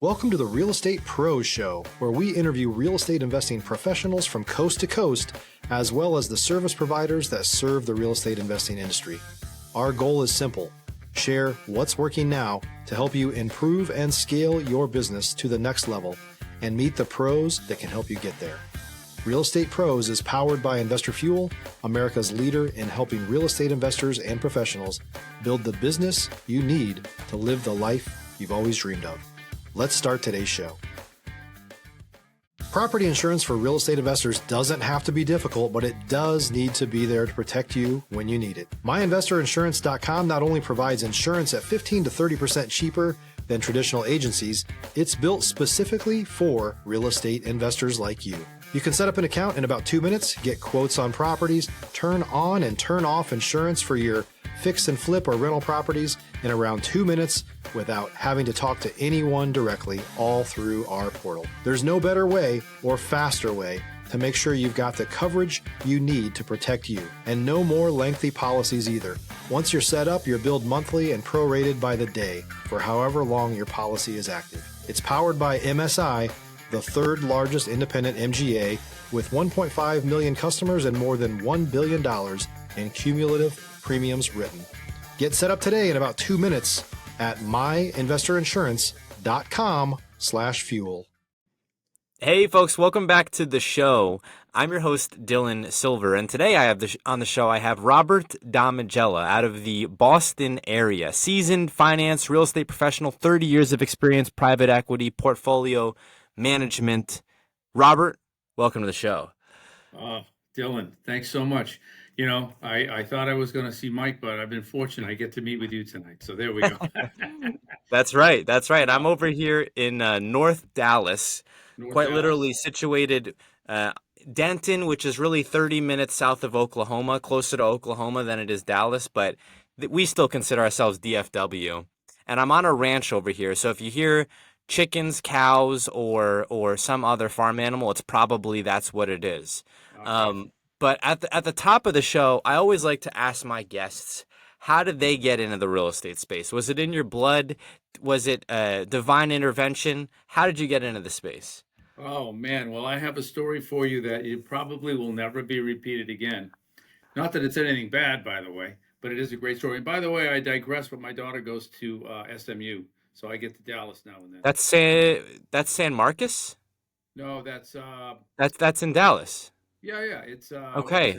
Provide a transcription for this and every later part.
Welcome to the Real Estate Pros Show, where we interview real estate investing professionals from coast to coast, as well as the service providers that serve the real estate investing industry. Our goal is simple: share what's working now to help you improve and scale your business to the next level and meet the pros that can help you get there. Real Estate Pros is powered by Investor Fuel, America's leader in helping real estate investors and professionals build the business you need to live the life you've always dreamed of. Let's start today's show. Property insurance for real estate investors doesn't have to be difficult, but it does need to be there to protect you when you need it. MyInvestorInsurance.com not only provides insurance at 15 to 30% cheaper than traditional agencies, it's built specifically for real estate investors like you. You can set up an account in about 2 minutes, get quotes on properties, turn on and turn off insurance for your fix and flip or rental properties in around 2 minutes without having to talk to anyone directly, all through our portal. There's no better way or faster way to make sure you've got the coverage you need to protect you, and no more lengthy policies either. Once you're set up, you're billed monthly and prorated by the day for however long your policy is active. It's powered by MSI, the third largest independent MGA, with 1.5 million customers and more than $1 billion in cumulative premiums written. Get set up today in about 2 minutes at myinvestorinsurance.com/fuel. Hey folks, welcome back to the show. I'm your host, Dylan Silver, and today I have on the show I have Robert Damigella out of the Boston area. Seasoned finance, real estate professional, 30 years of experience, private equity, portfolio management. Robert, welcome to the show. Dylan, thanks so much. You know, I thought I was going to see Mike, but I've been fortunate. I get to meet with you tonight. So there we go. That's right. I'm over here in North Dallas, literally situated Denton, which is really 30 minutes south of Oklahoma, closer to Oklahoma than it is Dallas, but we still consider ourselves DFW. And I'm on a ranch over here. So if you hear chickens, cows, or some other farm animal, it's probably that's what it is. Okay. But at the top of the show, I always like to ask my guests, how did they get into the real estate space? Was it in your blood? Was it divine intervention? How did you get into the space? Oh, man. Well, I have a story for you that it probably will never be repeated again. Not that it's anything bad, by the way, but it is a great story. And by the way, I digress, but my daughter goes to SMU, so I get to Dallas now and then. That's San Marcos? No, that's in Dallas. Yeah, it's okay.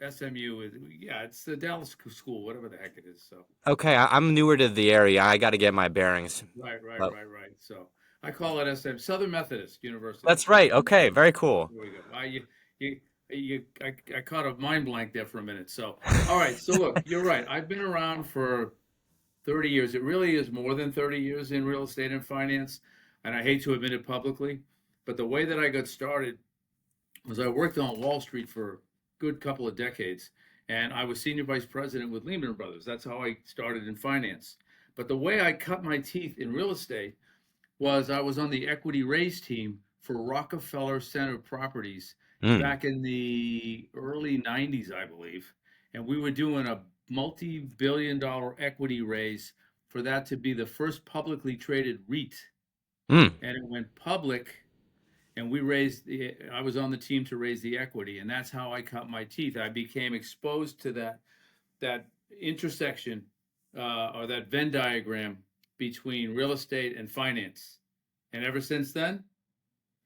SMU is, it's the Dallas school, whatever the heck it is. So okay, I'm newer to the area. I got to get my bearings. Right. So I call it SM Southern Methodist University. That's right. Okay, very cool. There we go. I caught a mind blank there for a minute. So all right. So look, you're right. I've been around for 30 years. It really is more than 30 years in real estate and finance, and I hate to admit it publicly, but the way that I got started was I worked on Wall Street for a good couple of decades, and I was senior vice president with Lehman Brothers. That's how I started in finance. But the way I cut my teeth in real estate was I was on the equity raise team for Rockefeller Center Properties back in the early 90s, I believe. And we were doing a multi-billion-dollar equity raise for that to be the first publicly traded REIT. And it went public. And I was on the team to raise the equity, and that's how I cut my teeth. I became exposed to that intersection or that Venn diagram between real estate and finance. And ever since then,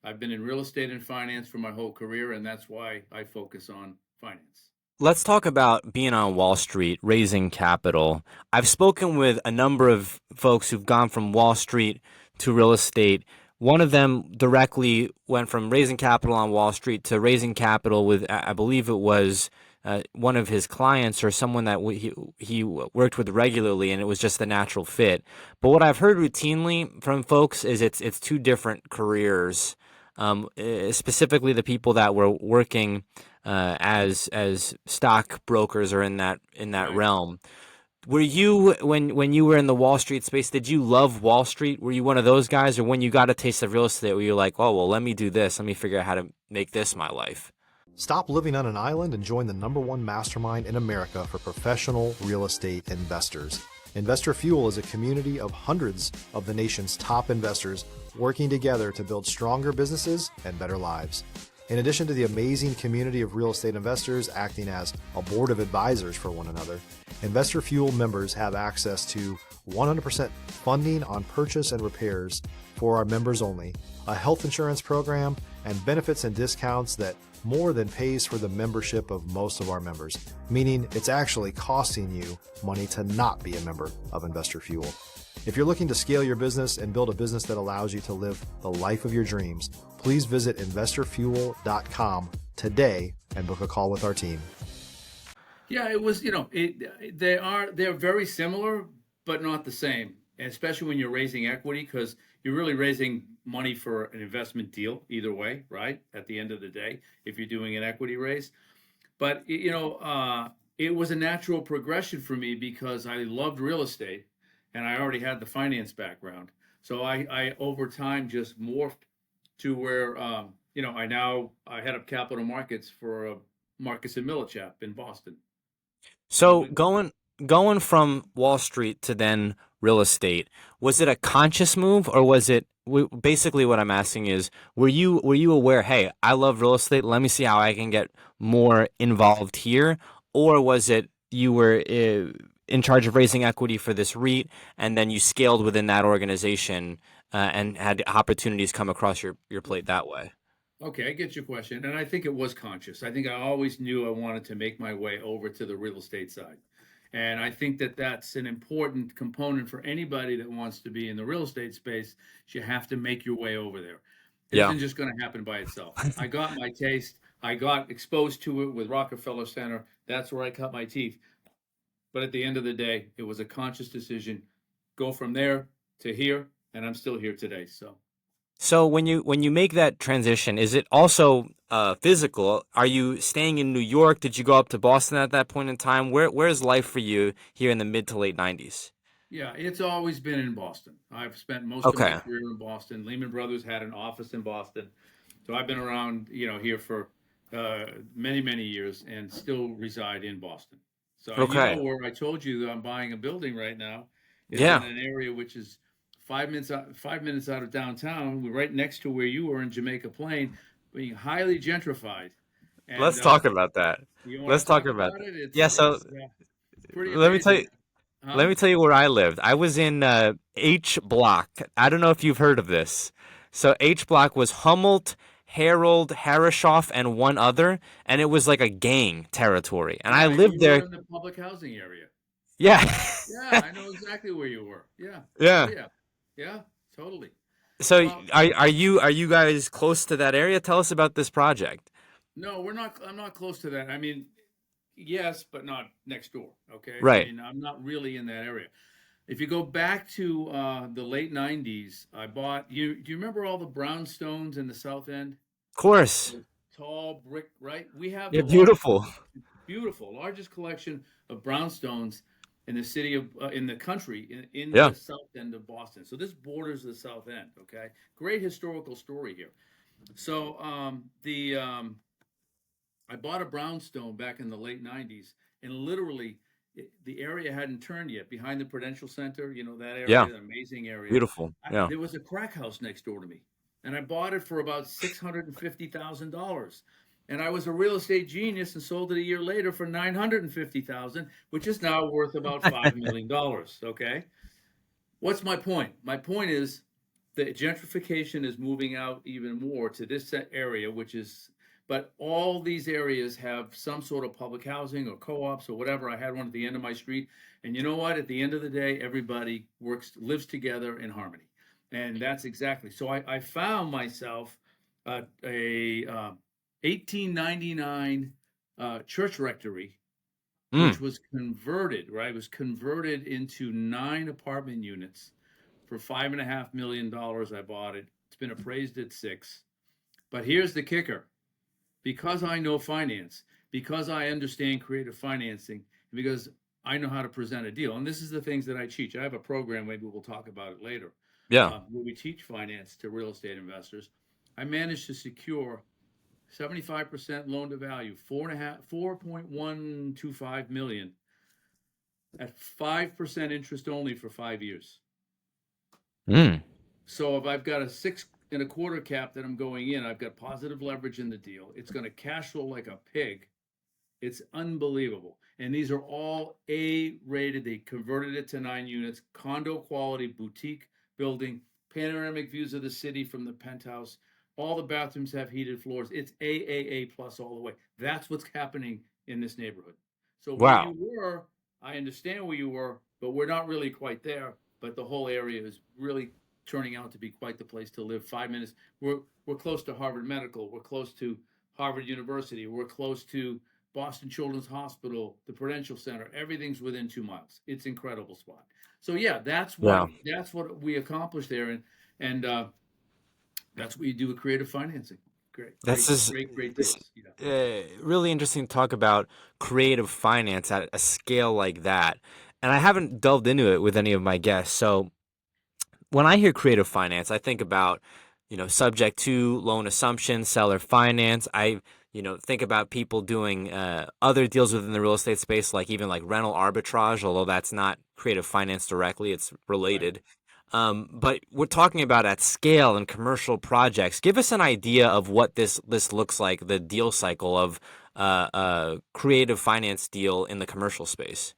I've been in real estate and finance for my whole career, and that's why I focus on finance. Let's talk about being on Wall Street, raising capital. I've spoken with a number of folks who've gone from Wall Street to real estate. One of them directly went from raising capital on Wall Street to raising capital with, I believe it was one of his clients or someone that he worked with regularly, and it was just a natural fit. But what I've heard routinely from folks is it's two different careers, specifically the people that were working as stock brokers or in that realm. Were you, when you were in the Wall Street space, did you love Wall Street? Were you one of those guys, or when you got a taste of real estate, were you like, oh, well, let me do this. Let me figure out how to make this my life? Stop living on an island and join the #1 mastermind in America for professional real estate investors. Investor Fuel is a community of hundreds of the nation's top investors working together to build stronger businesses and better lives. In addition to the amazing community of real estate investors acting as a board of advisors for one another, Investor Fuel members have access to 100% funding on purchase and repairs for our members only, a health insurance program, and benefits and discounts that more than pays for the membership of most of our members, meaning it's actually costing you money to not be a member of Investor Fuel. If you're looking to scale your business and build a business that allows you to live the life of your dreams, please visit investorfuel.com today and book a call with our team. Yeah, it was, they're very similar, but not the same. And especially when you're raising equity, because you're really raising money for an investment deal either way, right? At the end of the day, if you're doing an equity raise. But, it was a natural progression for me because I loved real estate and I already had the finance background. So I over time just morphed to where, I head up capital markets for Marcus and Millichap in Boston. So going from Wall Street to then real estate, was it a conscious move, or was it basically what I'm asking is, were you aware, hey, I love real estate, let me see how I can get more involved here, or was it you were in charge of raising equity for this REIT and then you scaled within that organization and had opportunities come across your plate that way? Okay, I get your question. And I think it was conscious. I think I always knew I wanted to make my way over to the real estate side. And I think that that's an important component for anybody that wants to be in the real estate space. You have to make your way over there. It Yeah. isn't just going to happen by itself. I got my taste. I got exposed to it with Rockefeller Center. That's where I cut my teeth. But at the end of the day, it was a conscious decision. Go from there to here, and I'm still here today. So when you make that transition, is it also physical? Are you staying in New York? Did you go up to Boston at that point in time? Where's life for you here in the mid to late 90s? Yeah, it's always been in Boston. I've spent most of my Okay. career in Boston. Lehman Brothers had an office in Boston. So I've been around, here for many, many years and still reside in Boston. So, Okay. where I told you that I'm buying a building right now is in Yeah. an area which is 5 minutes out of downtown. We're right next to where you were in Jamaica Plain, being highly gentrified. And Let's talk about that. you want Let's to talk talk about about that. it? Yeah, so It's pretty let me tell amazing. you Huh? let me tell you where I lived. I was in H Block. I don't know if you've heard of this. So H Block was Hummelt, Harold, Harrishoff, and one other, and it was like a gang territory. And Yeah, I I know lived you were there. in the public housing area. Yeah. Yeah, I know exactly where you were. Yeah. Oh Yeah. yeah. Yeah, totally. So Well, are you guys close to that area? Tell us about this project. no, we're not I'm not close to that. I mean, yes, but not next door. Okay. I Right. mean, I'm not really in that area. If you go back to the late '90s, I bought you. Do you remember all the brownstones in the South End? Of course. Those tall brick, right? We have They're the largest, beautiful. beautiful, largest collection of brownstones in the city of in the country in Yeah. the South End of Boston. So this borders the South End. Okay, great historical story here. So the I bought a brownstone back in the late '90s, and literally the area hadn't turned yet. Behind the Prudential Center, that Yeah. area, amazing area. Beautiful. Yeah. There was a crack house next door to me, and I bought it for about $650,000. And I was a real estate genius and sold it a year later for $950,000, which is now worth about $5 million. Okay, what's my point? My point is that gentrification is moving out even more to this area, but all these areas have some sort of public housing or co-ops or whatever. I had one at the end of my street. And you know what? At the end of the day, everybody lives together in harmony. And that's exactly. So I found myself a 1899 church rectory, which Mm. was converted, right? It was converted into 9 apartment units for $5.5 million. I bought it. It's been appraised at 6. But here's the kicker. Because I know finance, because I understand creative financing, because I know how to present a deal. And this is the things that I teach. I have a program, maybe we'll talk about it later, Yeah. where we teach finance to real estate investors. I managed to secure 75% loan to value, 4.125 million at 5% interest only for 5 years. Mm. So if I've got a 6.25 cap that I'm going in, I've got positive leverage in the deal. It's going to cash flow like a pig. It's unbelievable. And these are all A rated. They converted it to 9 units, condo quality, boutique building, panoramic views of the city from the penthouse. All the bathrooms have heated floors. It's AAA plus all the way. That's what's happening in this neighborhood. So where Wow. you were, I understand where you were, but we're not really quite there. But the whole area is really turning out to be quite the place to live. 5 minutes. We're close to Harvard Medical. We're close to Harvard University. We're close to Boston Children's Hospital, the Prudential Center. Everything's within 2 miles. It's an incredible spot. So yeah, that's Yeah. what we accomplished there, and that's what you do with creative financing. This is Great this deals. Yeah. really interesting to talk about creative finance at a scale like that. And I haven't delved into it with any of my guests. So when I hear creative finance, I think about, subject to loan assumption, seller finance. I, think about people doing other deals within the real estate space, like even like rental arbitrage, although that's not creative finance directly, it's Right. related. But we're talking about at scale and commercial projects. Give us an idea of what this looks like, the deal cycle of a creative finance deal in the commercial space.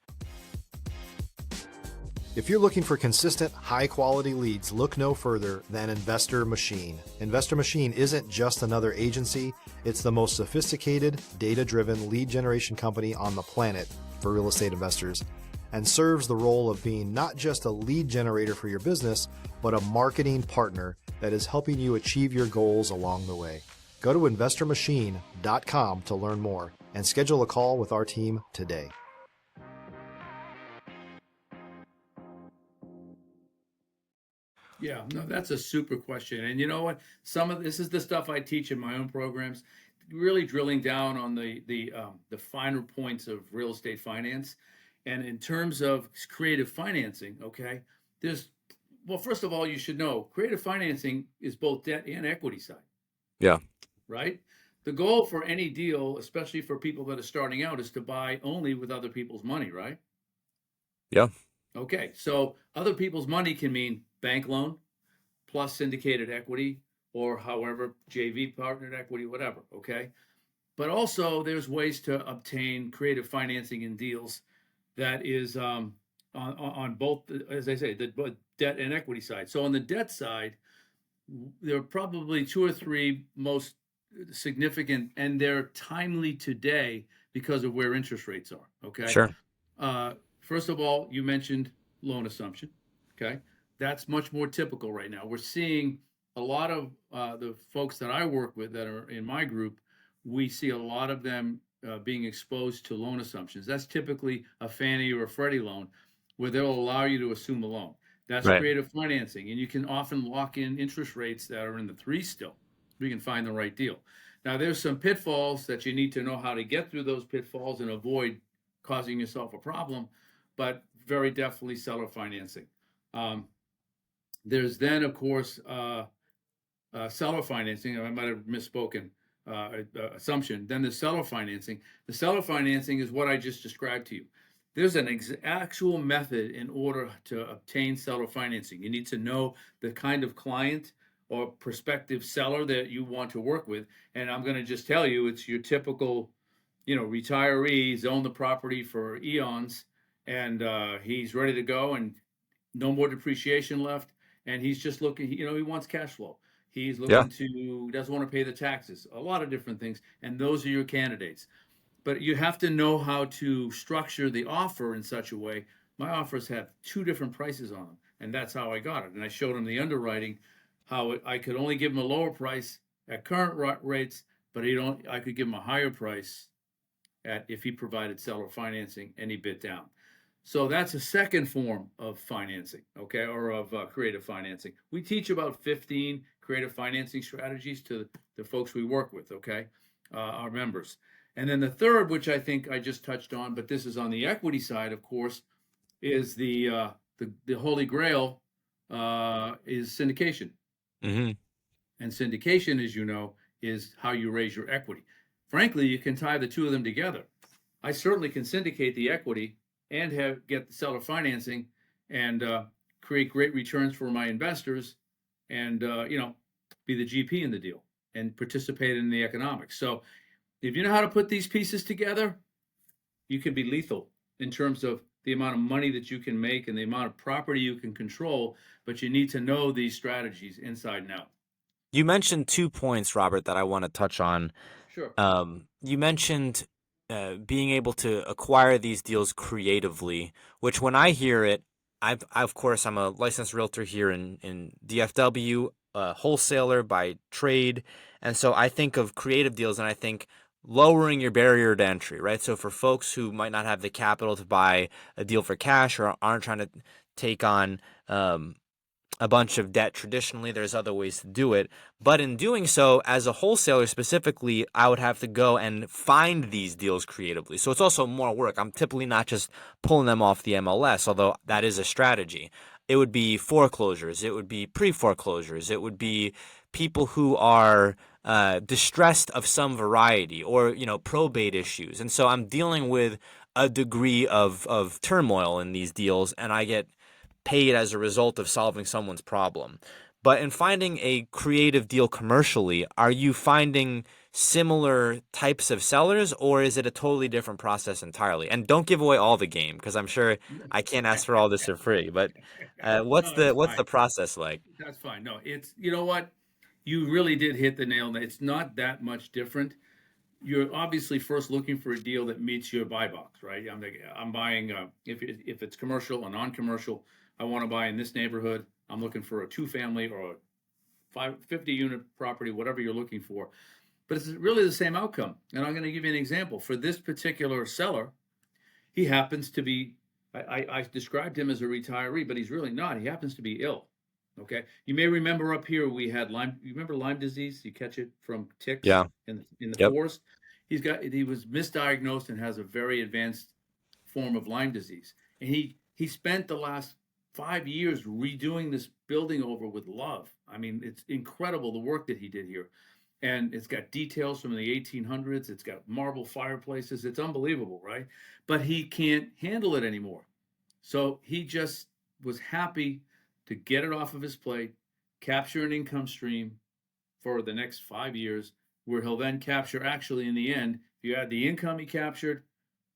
If you're looking for consistent, high-quality leads, look no further than Investor Machine. Investor Machine isn't just another agency, it's the most sophisticated, data-driven lead generation company on the planet for real estate investors, and serves the role of being not just a lead generator for your business, but a marketing partner that is helping you achieve your goals along the way. Go to investormachine.com to learn more and schedule a call with our team today. Yeah, no, that's a super question. And you know what? Some of this is the stuff I teach in my own programs, really drilling down on the finer points of real estate finance. And in terms of creative financing, okay, there's well, first of all, you should know creative financing is both debt and equity side, Yeah. right? The goal for any deal, especially for people that are starting out, is to buy only with other people's money, right? Yeah. Okay, so other people's money can mean bank loan plus syndicated equity or however JV partnered equity, whatever. Okay, but also there's ways to obtain creative financing in deals that is on both, as I say, the debt and equity side. So on the debt side, there are probably two or three most significant, and they're timely today because of where interest rates are. Okay. Sure. First of all, you mentioned loan assumption. Okay. That's much more typical right now. We're seeing a lot of the folks that I work with that are in my group, we see a lot of them being exposed to loan assumptions. That's typically a Fannie or a Freddie loan where they'll allow you to assume a loan. That's Right. creative financing. And you can often lock in interest rates that are in the threes still. We can find the right deal. Now, there's some pitfalls that you need to know how to get through those pitfalls and avoid causing yourself a problem, but very definitely seller financing. There's then, of course, seller financing. I might have misspoken. Assumption. Then the seller financing. The seller financing is what I just described to you. There's an actual method in order to obtain seller financing. You need to know the kind of client or prospective seller that you want to work with. And I'm going to just tell you, it's your typical, retiree. He's owned the property for eons, and he's ready to go, and no more depreciation left. And he's just looking, he wants cash flow. He's Yeah. looking doesn't want to pay the taxes, a lot of different things. And those are your candidates. But you have to know how to structure the offer in such a way. My offers have two different prices on them, and that's how I got it. And I showed him the underwriting, how I could only give him a lower price at current rates, but I could give him a higher price if he provided seller financing and he bid down. So that's a second form of financing, okay, or of creative financing. We teach about 15 creative financing strategies to the folks we work with, okay, our members. And then the third, which I think I just touched on, but this is on the equity side, of course, is the holy grail is syndication. Hmm. And syndication, as you know, is how you raise your equity. Frankly, you can tie the two of them together. I certainly can syndicate the equity and get the seller financing and create great returns for my investors, and be the GP in the deal and participate in the economics. So if you know how to put these pieces together, you can be lethal in terms of the amount of money that you can make and the amount of property you can control, but you need to know these strategies inside and out. You mentioned 2 points, Robert, that I want to touch on. Sure. You mentioned being able to acquire these deals creatively, which when I hear it, of course, I'm a licensed realtor here in DFW, a wholesaler by trade. And so I think of creative deals and I think lowering your barrier to entry, right? So for folks who might not have the capital to buy a deal for cash or aren't trying to take on a bunch of debt traditionally, there's other ways to do it. But in doing so, as a wholesaler specifically, I would have to go and find these deals creatively. So it's also more work. I'm typically not just pulling them off the MLS, although that is a strategy. It would be foreclosures. It would be pre-foreclosures. It would be people who are distressed of some variety, or probate issues. And so I'm dealing with a degree of turmoil in these deals, and I get paid as a result of solving someone's problem. But in finding a creative deal commercially, are you finding similar types of sellers, or is it a totally different process entirely? And don't give away all the game, because I'm sure I can't ask for all this for free. But what's No, that's what's fine. the process like? That's fine. No, it's, you know what? You really did hit the nail on it. It's not that much different. You're obviously first looking for a deal that meets your buy box, right? I'm buying, if it's commercial or non-commercial, I want to buy in this neighborhood. I'm looking for a 2-family or a 50-unit property, whatever you're looking for. But it's really the same outcome. And I'm going to give you an example. For this particular seller, he happens to be, I described him as a retiree, but he's really not. He happens to be ill. Okay. You may remember up here we had Lyme. You remember Lyme disease? You catch it from ticks Yeah. in the Yep. forest. He was misdiagnosed and has a very advanced form of Lyme disease. And he spent the last 5 years redoing this building over with love. I mean, it's incredible the work that he did here. And it's got details from the 1800s. It's got marble fireplaces. It's unbelievable, right? But he can't handle it anymore. So he just was happy to get it off of his plate, capture an income stream for the next 5 years, where he'll then capture, actually, in the end, if you add the income he captured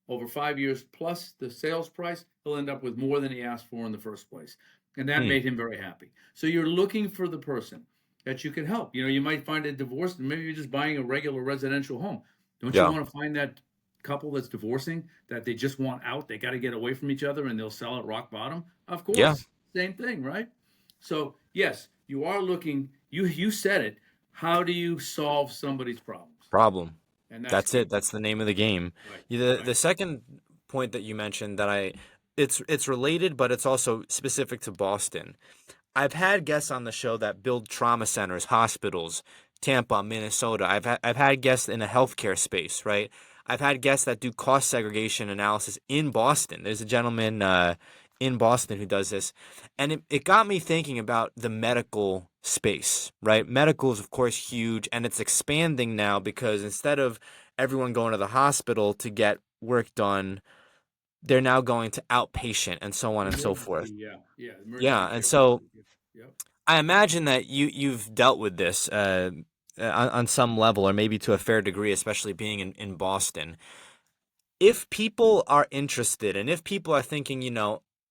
over 5 years plus the sales price, he'll end up with more than he asked for in the first place. And that made him very happy. So you're looking for the person that you can help. You might find a divorce, and maybe you're just buying a regular residential home. Don't you Yeah. want to find that couple that's divorcing, that they just want out, they got to get away from each other, and they'll sell at rock bottom? Of course. Yeah. Same thing, right? So yes, you are looking, you said it, how do you solve somebody's problems? Problem. And That's key. it. That's the name of the game. Right, The right. the second point that you mentioned that it's related, but it's also specific to Boston. I've had guests on the show that build trauma centers, hospitals, Tampa, Minnesota. I've had guests in the healthcare space, right? I've had guests that do cost segregation analysis in Boston. There's a gentleman in Boston who does this, and it got me thinking about the medical space, right? Medical is of course huge, and it's expanding now because instead of everyone going to the hospital to get work done, they're now going to outpatient and so on and so forth. Emergency, yeah, Yeah, emergency and care so facility. Yep. I imagine that you've dealt with this on some level, or maybe to a fair degree, especially being in Boston. If people are interested, and if people are thinking,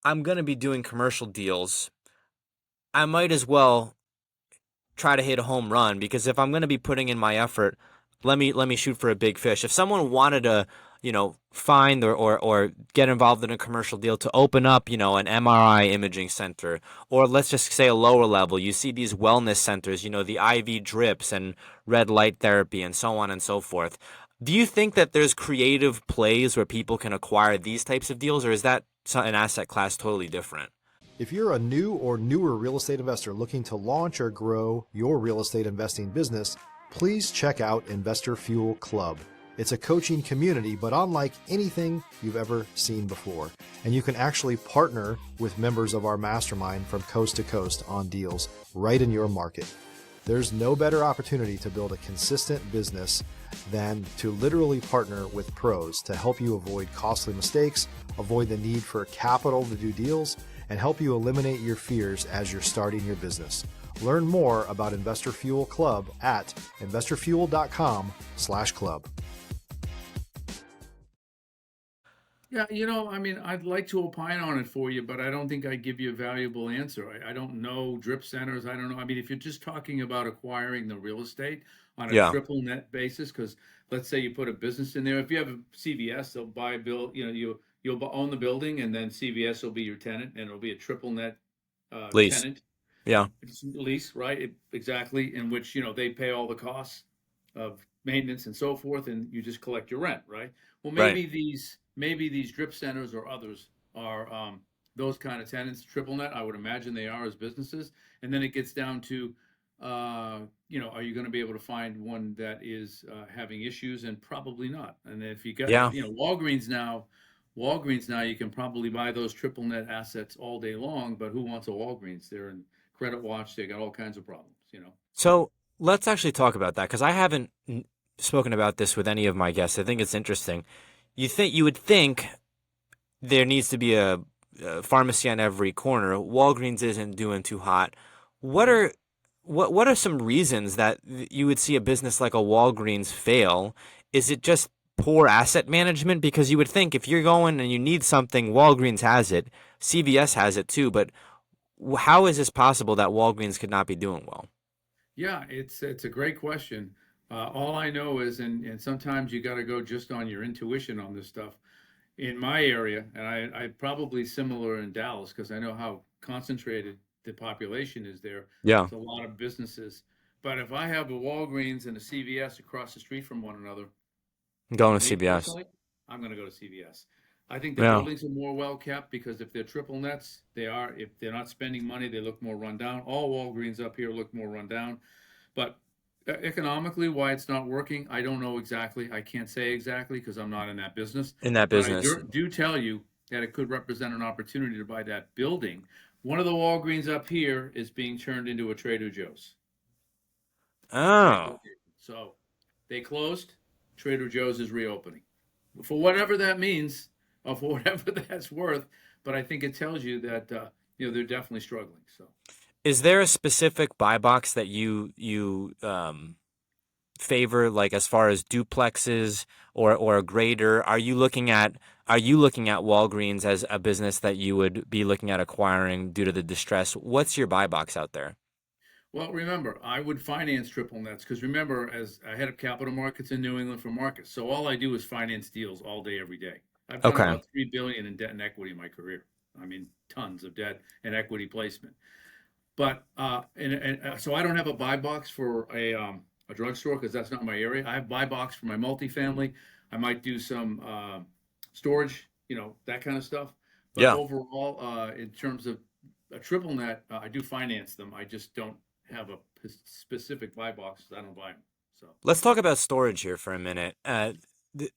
I'm going to be doing commercial deals, I might as well try to hit a home run, because if I'm going to be putting in my effort, let me shoot for a big fish. If someone wanted to, find or get involved in a commercial deal to open up, an MRI imaging center, or let's just say a lower level, you see these wellness centers, the IV drips and red light therapy and so on and so forth. Do you think that there's creative plays where people can acquire these types of deals, or is that an asset class totally different? If you're a new or newer real estate investor looking to launch or grow your real estate investing business, please check out Investor Fuel Club. It's a coaching community, but unlike anything you've ever seen before. And you can actually partner with members of our mastermind from coast to coast on deals right in your market. There's no better opportunity to build a consistent business than to literally partner with pros to help you avoid costly mistakes, avoid the need for capital to do deals, and help you eliminate your fears as you're starting your business. Learn more about Investor Fuel Club at investorfuel.com/club. Yeah, I mean, I'd like to opine on it for you, but I don't think I'd give you a valuable answer. I don't know drip centers. I don't know. I mean, if you're just talking about acquiring the real estate on a Yeah. triple net basis, because let's say you put a business in there. If you have a CVS, they'll buy a bill, you'll own the building, and then CVS will be your tenant, and it'll be a triple net Lease. tenant. Yeah. It's lease, right? Exactly, in which, they pay all the costs of maintenance and so forth, and you just collect your rent, right? Well, Right. maybe these drip centers or others are those kind of tenants, triple net. I would imagine they are as businesses, and then it gets down to, are you going to be able to find one that is having issues? And probably not. And if you got, Yeah. Walgreens now, you can probably buy those triple net assets all day long, but who wants a Walgreens? They're in credit watch. They got all kinds of problems. So let's actually talk about that because I haven't spoken about this with any of my guests. I think it's interesting. You would think there needs to be a pharmacy on every corner. Walgreens isn't doing too hot. What are some reasons that you would see a business like a Walgreens fail? Is it just poor asset management? Because you would think if you're going and you need something, Walgreens has it, CVS has it too. But how is this possible that Walgreens could not be doing well? Yeah, it's a great question. All I know is, and sometimes you got to go just on your intuition on this stuff. In my area, and I probably similar in Dallas because I know how concentrated the population is there. Yeah, It's a lot of businesses. But if I have a Walgreens and a CVS across the street from one another, I'm going to me CVS. personally, I'm going to go to CVS. I think the Yeah. buildings are more well kept because if they're triple nets, they are. If they're not spending money, they look more run down. All Walgreens up here look more run down. But economically, why it's not working, I don't know exactly. I can't say exactly because I'm not in that business. In that But I business. do tell you that it could represent an opportunity to buy that building. One of the Walgreens up here is being turned into a Trader Joe's. Great Oh. location. So they closed. Trader Joe's is reopening. For whatever that means, or for whatever that's worth, but I think it tells you that they're definitely struggling. So Is there a specific buy box that you favor, like as far as duplexes or a greater? Are you looking at Walgreens as a business that you would be looking at acquiring due to the distress? What's your buy box out there? well, remember, I would finance triple nets because remember, as I head of capital markets in New England for Marcus, so all I do is finance deals all day, every day. I've done Okay. about $3 billion in debt and equity in my career. I mean, tons of debt and equity placement. But so I don't have a buy box for a drugstore because that's not my area. I have buy box for my multifamily. I might do some storage, that kind of stuff. But Yeah. overall, in terms of a triple net, I do finance them. I just don't have a specific buy box. I don't buy them. So Let's talk about storage here for a minute.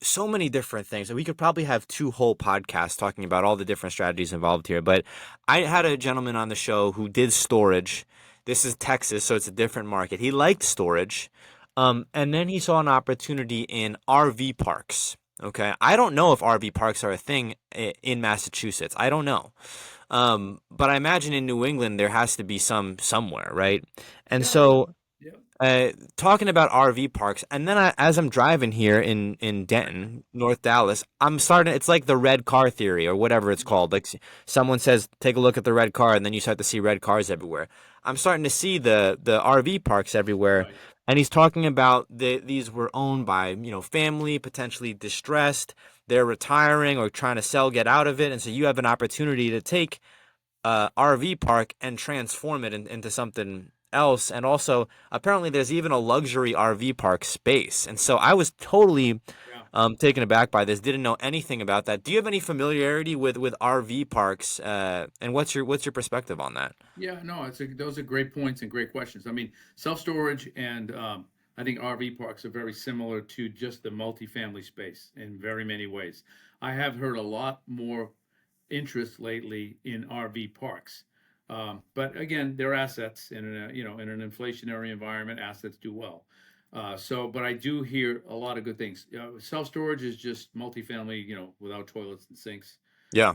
So many different things. We could probably have two whole podcasts talking about all the different strategies involved here. But I had a gentleman on the show who did storage. This is Texas, so it's a different market. He liked storage. And then he saw an opportunity in RV parks. Okay. I don't know if RV parks are a thing in Massachusetts. I don't know. But I imagine in New England there has to be some somewhere, right? And yeah, so yeah, talking about RV parks, and then as I'm driving here in Denton, North Dallas, I'm starting. It's like the red car theory or whatever it's called. Like someone says, take a look at the red car, and then you start to see red cars everywhere. I'm starting to see the RV parks everywhere, right. and he's talking about these were owned by family, potentially distressed. They're retiring or trying to sell, get out of it, and so you have an opportunity to take RV park and transform it into something else. And also, apparently, there's even a luxury RV park space. And so I was totally Yeah. taken aback by this. Didn't know anything about that. Do you have any familiarity with RV parks? And what's your perspective on that? Yeah, no, those are great points and great questions. I mean, self-storage and I think RV parks are very similar to just the multifamily space in very many ways. I have heard a lot more interest lately in RV parks. But again, they're assets in in an inflationary environment. Assets do well. But I do hear a lot of good things. Self storage is just multifamily, without toilets and sinks. Yeah.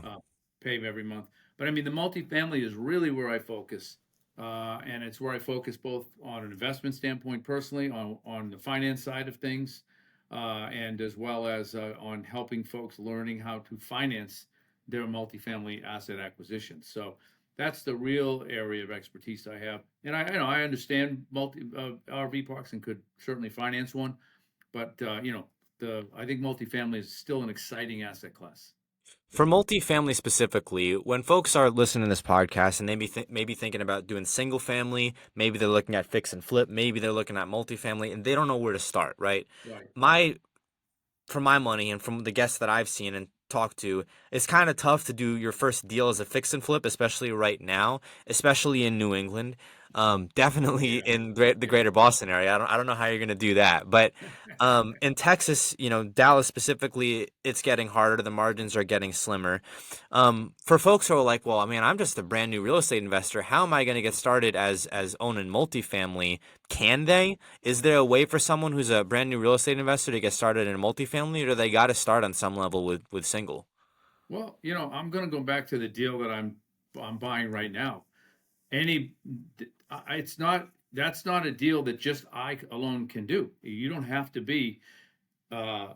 Pay them every month. But I mean, the multifamily is really where I focus, and it's where I focus both on an investment standpoint, personally, on the finance side of things, and as well as on helping folks learning how to finance their multifamily asset acquisition. So that's the real area of expertise I have. And I understand multi RV parks and could certainly finance one, but I think multifamily is still an exciting asset class. For multifamily specifically, when folks are listening to this podcast and they maybe thinking about doing single family, maybe they're looking at fix and flip, maybe they're looking at multifamily, and they don't know where to start, right? Right. My For my money and from the guests that I've seen and talked to, it's kind of tough to do your first deal as a fix and flip, especially right now, especially in New England. Definitely Yeah. in the greater Boston area. I don't know how you're going to do that. But in Texas, Dallas specifically, it's getting harder. The margins are getting slimmer. For folks who are like, well, I mean, I'm just a brand new real estate investor. How am I going to get started as owning multifamily? Can they? Is there a way for someone who's a brand new real estate investor to get started in a multifamily, or do they got to start on some level with single? Well, I'm going to go back to the deal that I'm buying right now. Any, it's not That's not a deal that just I alone can do. You don't have to be uh,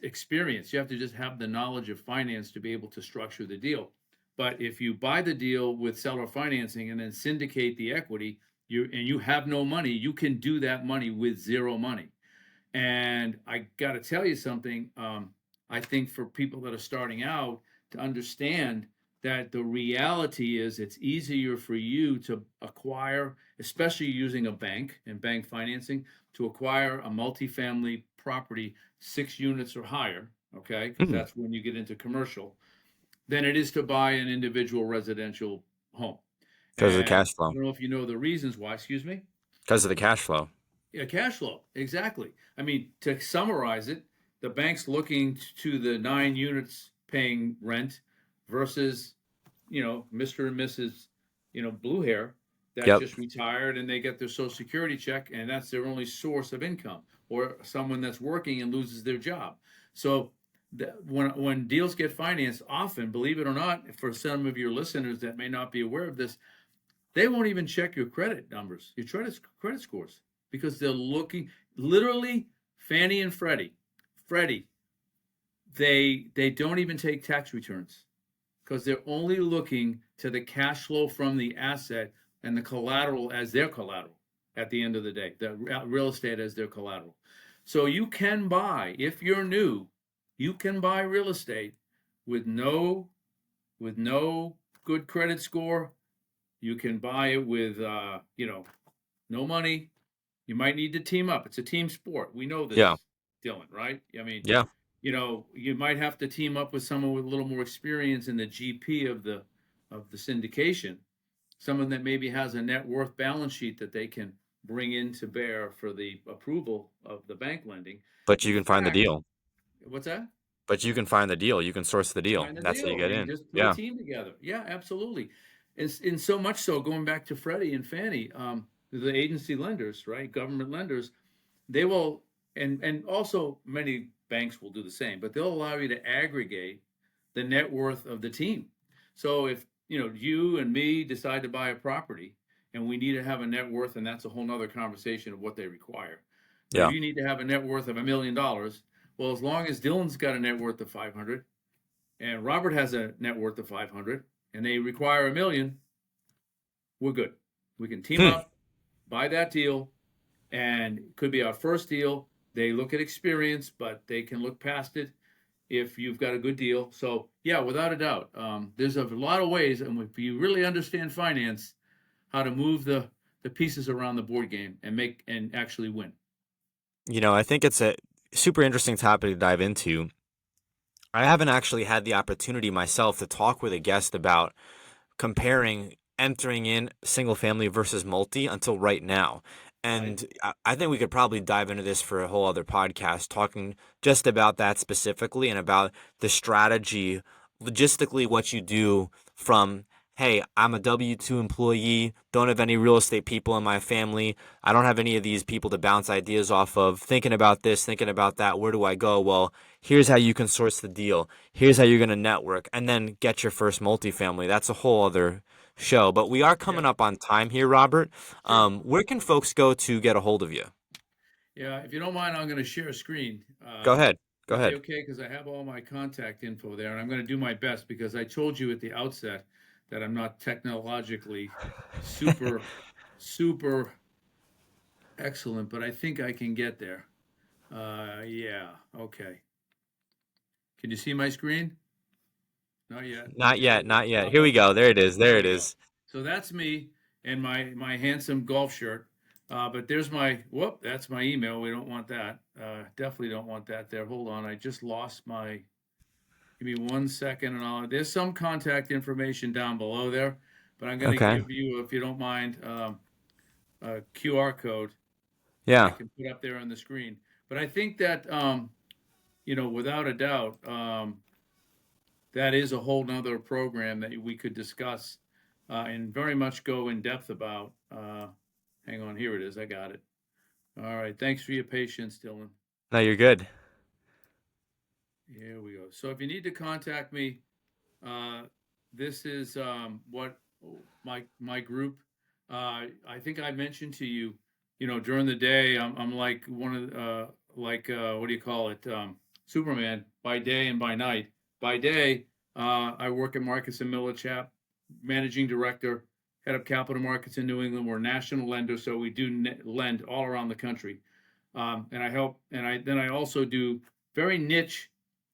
experienced. You have to just have the knowledge of finance to be able to structure the deal. But if you buy the deal with seller financing and then syndicate the equity, you have no money, you can do that money with zero money. And I got to tell you something. I think for people that are starting out to understand that the reality is it's easier for you to acquire, especially using a bank and bank financing, to acquire a multifamily property, 6 units or higher, okay, because that's when you get into commercial, than it is to buy an individual residential home. Because of the And cash I flow. don't know if you know the reasons why, excuse me. Because of the cash flow. Yeah, cash flow, exactly. I mean, to summarize it, the bank's looking to the 9 units paying rent versus, Mr. and Mrs., blue hair that Yep. just retired and they get their social security check and that's their only source of income, or someone that's working and loses their job. So when deals get financed, often, believe it or not, for some of your listeners that may not be aware of this, they won't even check your credit numbers, your credit scores, because they're looking literally Fannie and Freddie. Freddie, they don't even take tax returns because they're only looking to the cash flow from the asset and the collateral as their collateral at the end of the day, the real estate as their collateral. So you can buy, if you're new, you can buy real estate with no good credit score. You can buy it with no money. You might need to team up. It's a team sport. We know Yeah. this, Dylan, right? I mean, Yeah. you might have to team up with someone with a little more experience in the GP of the syndication, someone that maybe has a net worth balance sheet that they can bring in to bear for the approval of the bank lending. But In you can find the fact, deal. what's that? But you can find the deal. You can source the deal. Find the That's how you deal get and in. just put a Yeah. team together. Yeah, absolutely. And so much so, going back to Freddie and Fannie, the agency lenders, right, government lenders, they will, and also many banks will do the same, but they'll allow you to aggregate the net worth of the team. So if you and me decide to buy a property and we need to have a net worth, and that's a whole nother conversation of what they require. But Yeah. if you need to have a net worth of $1 million, well, as long as Dylan's got a net worth of 500 and Robert has a net worth of 500 and they require $1 million, we're good. We can team up, buy that deal, and it could be our first deal. They look at experience, but they can look past it if you've got a good deal. So yeah, without a doubt, there's a lot of ways, and if you really understand finance, how to move the pieces around the board game and actually win. I think it's a super interesting topic to dive into. I haven't actually had the opportunity myself to talk with a guest about comparing entering in single family versus multi until right now. And I think we could probably dive into this for a whole other podcast, talking just about that specifically and about the strategy, logistically, what you do from hey, I'm a W-2 employee, don't have any real estate people in my family. I don't have any of these people to bounce ideas off of, thinking about this, thinking about that. Where do I go? Well, here's how you can source the deal. Here's how you're going to network and then get your first multifamily. That's a whole other show. But we are Yeah, coming up on time here, Robert. sure. Where can folks go to get a hold of you? Yeah, if you don't mind, I'm going to share a screen. Go ahead. Go Is that ahead. okay? Because I have all my contact info there, and I'm going to do my best because I told you at the outset that I'm not technologically super, super excellent, but I think I can get there. Yeah, okay. Can you see my screen? Not yet. Not Okay, yet, hold on. not yet. Here we go. There it is. There There it we go. is. So that's me and my handsome golf shirt. But there's my whoop. That's my email. We don't want that. Definitely don't want that there. Hold on. I just lost my. Give me 1 second, and there's some contact information down below there. But I'm going to Okay. give you, if you don't mind, a QR code that I Yeah. can put up there on the screen. But I think that without a doubt, that is a whole nother program that we could discuss and very much go in depth about. Hang on, here it is. I got it. All right. Thanks for your patience, Dylan. No, you're good. Here we go. So if you need to contact me, uh, this is what my group. I think I mentioned to you, during the day, I'm like one of what do you call it, Superman by day and by night. By day, I work at Marcus and Millichap, managing director, head of capital markets in New England. We're a national lender, so we do lend all around the country. And I help, and I also do very niche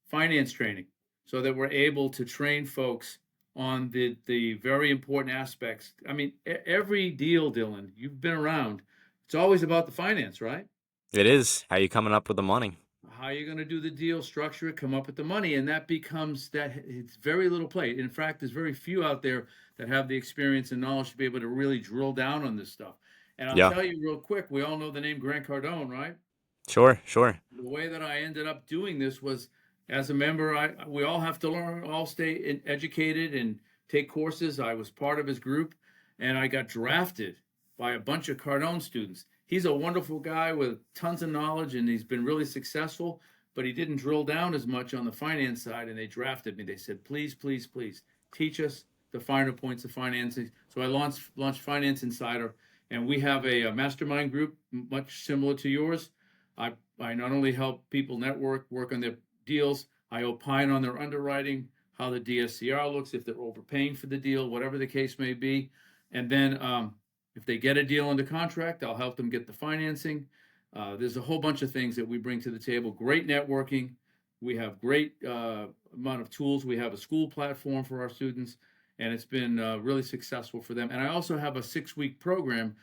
finance training, so that we're able to train folks on the very important aspects. I mean, every deal, Dylan, you've been around. It's always about the finance, right? It is. How you coming up with the money? How are you going to do the deal, structure it, come up with the money, and that becomes that it's very little play. In fact, there's very few out there that have the experience and knowledge to be able to really drill down on this stuff. And I'll Yeah. tell you real quick, we all know the name Grant Cardone, right? Sure, sure. The way that I ended up doing this was as a member, we all have to learn, all stay educated and take courses. I was part of his group, and I got drafted by a bunch of Cardone students. He's a wonderful guy with tons of knowledge, and he's been really successful, but he didn't drill down as much on the finance side, and they drafted me. They said, please, please, please teach us the finer points of financing. So I launched Finance Insider, and we have a mastermind group much similar to yours. I not only help people network, work on their deals, I opine on their underwriting, how the DSCR looks, if they're overpaying for the deal, whatever the case may be. And then if they get a deal under contract, I'll help them get the financing. There's a whole bunch of things that we bring to the table. Great networking. We have great amount of tools. We have a school platform for our students, and it's been really successful for them. And I also have a 6-week program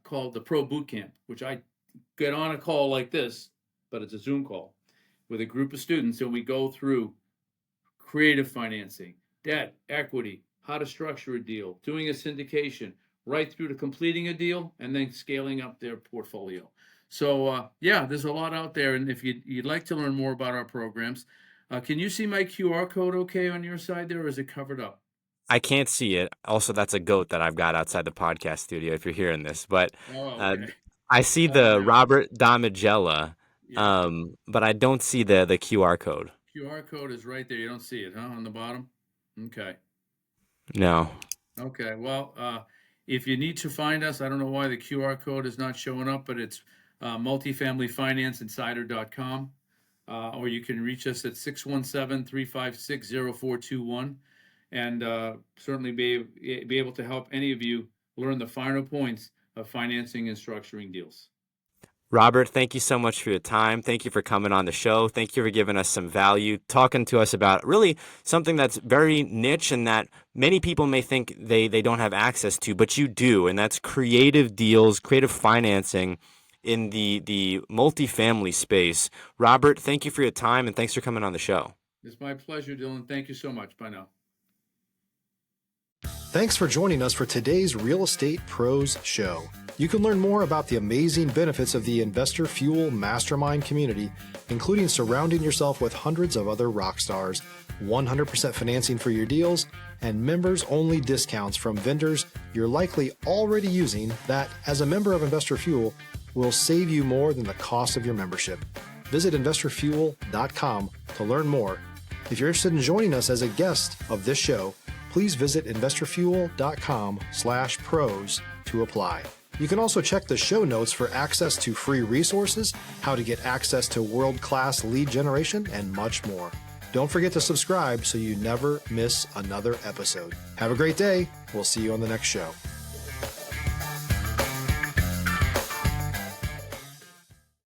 called the Pro Boot Camp, which I get on a call like this, but it's a Zoom call with a group of students, and we go through creative financing, debt, equity, how to structure a deal, doing a syndication, right through to completing a deal, and then scaling up their portfolio. So yeah, there's a lot out there, and if you'd like to learn more about our programs, can you see my QR code okay on your side there, or is it covered up? I can't see it. Also, that's a goat that I've got outside the podcast studio if you're hearing this. But Oh, uh, okay. I see Oh, the now, Robert Damigella, yeah. but I don't see the QR code. QR code is right there. You don't see it, huh, on the bottom? Okay. No. Okay, well, if you need to find us, I don't know why the QR code is not showing up, but it's multifamilyfinanceinsider.com, or you can reach us at 617-356-0421, and certainly be able to help any of you learn the finer points of financing and structuring deals. Robert, thank you so much for your time. Thank you for coming on the show. Thank you for giving us some value, talking to us about really something that's very niche and that many people may think they don't have access to, but you do, and that's creative deals, creative financing in the multifamily space. Robert, thank you for your time, and thanks for coming on the show. It's my pleasure, Dylan. Thank you so much. Bye now. Thanks for joining us for today's Real Estate Pros Show. You can learn more about the amazing benefits of the Investor Fuel Mastermind community, including surrounding yourself with hundreds of other rock stars, 100% financing for your deals, and members-only discounts from vendors you're likely already using that, as a member of Investor Fuel, will save you more than the cost of your membership. Visit investorfuel.com to learn more. If you're interested in joining us as a guest of this show, please visit investorfuel.com/pros to apply. You can also check the show notes for access to free resources, how to get access to world-class lead generation, and much more. Don't forget to subscribe so you never miss another episode. Have a great day. We'll see you on the next show.